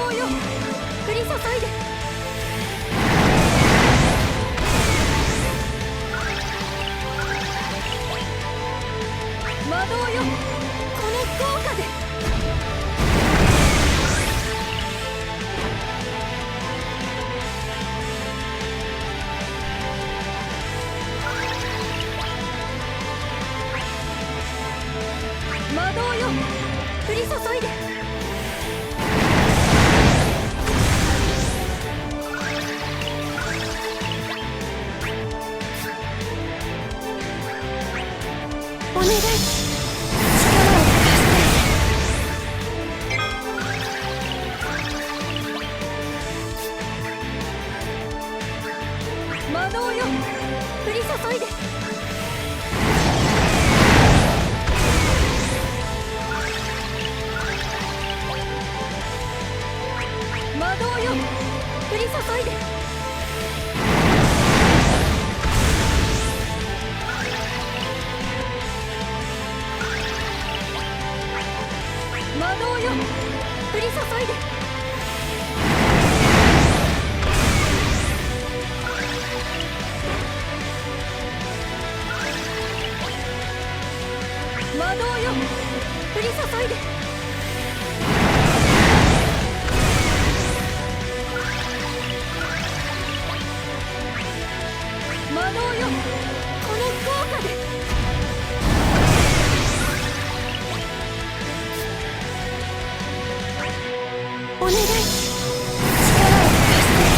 動よ降り注いで魔導よこの効果で魔導よ降り注いでお願い力を貸して魔導よ降り注いで魔導よ降り注いで魔導よ降り注いで魔導よ降り注いで魔導よこの効果でお願い力を貸して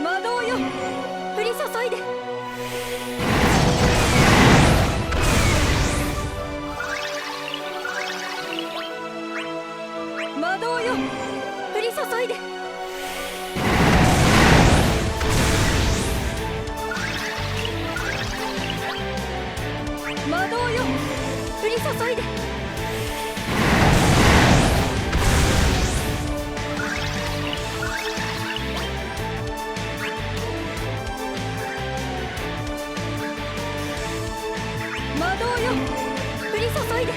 魔導よ降り注いで魔導よ降り注いで魔導よ降り注いで魔導よ降り注いで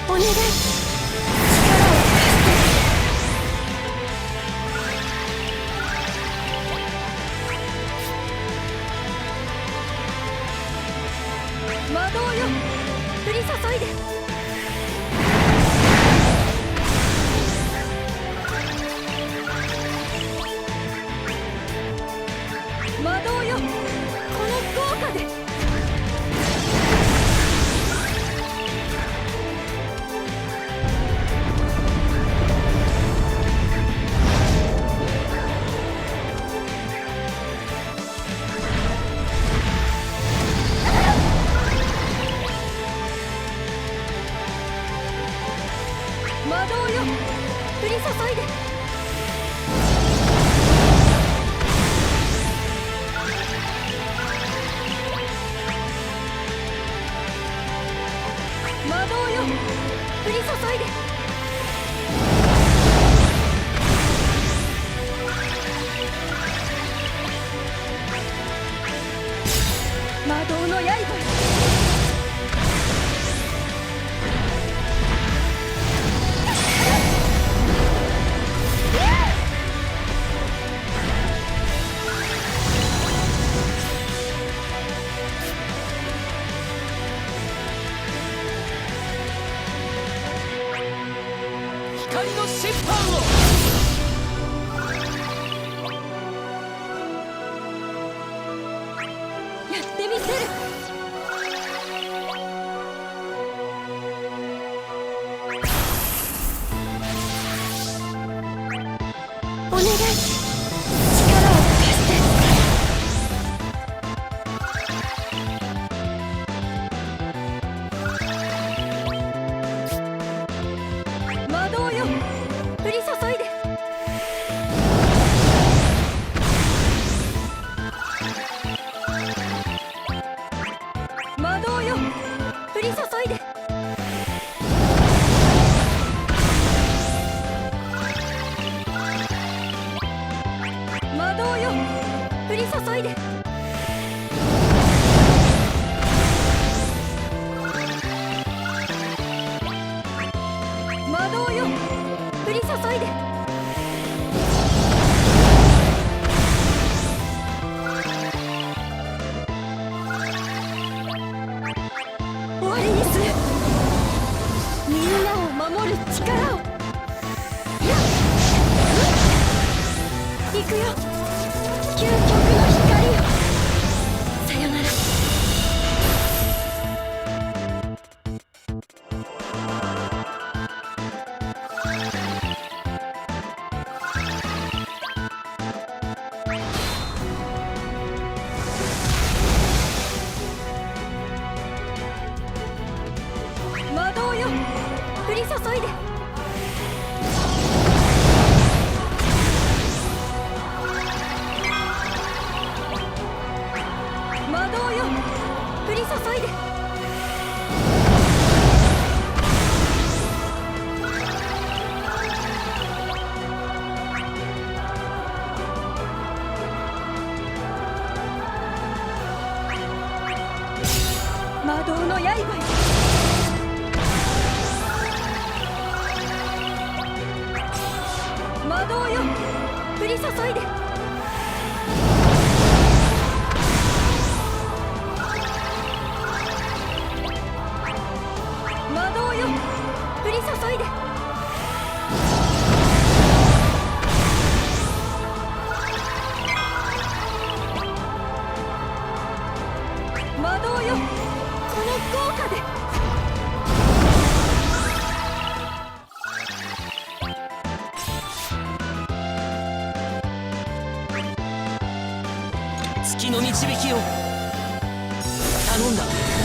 お願い力を貸して魔導よ降り注いで魔導よこの効果で魔導よ降り注いで魔導よ降り注いで魔導の刃光の審判をやってみせるお願い力を貸して魔導よ降り注いでくよ。究極の光よ。さよなら。魔導よ、降り注いで。魔導よ、降り注いで。魔導の刃よ。魔導よ、降り注いで。魔導よ、降り注いで。魔導よ、この効果で。月の導きを頼んだ。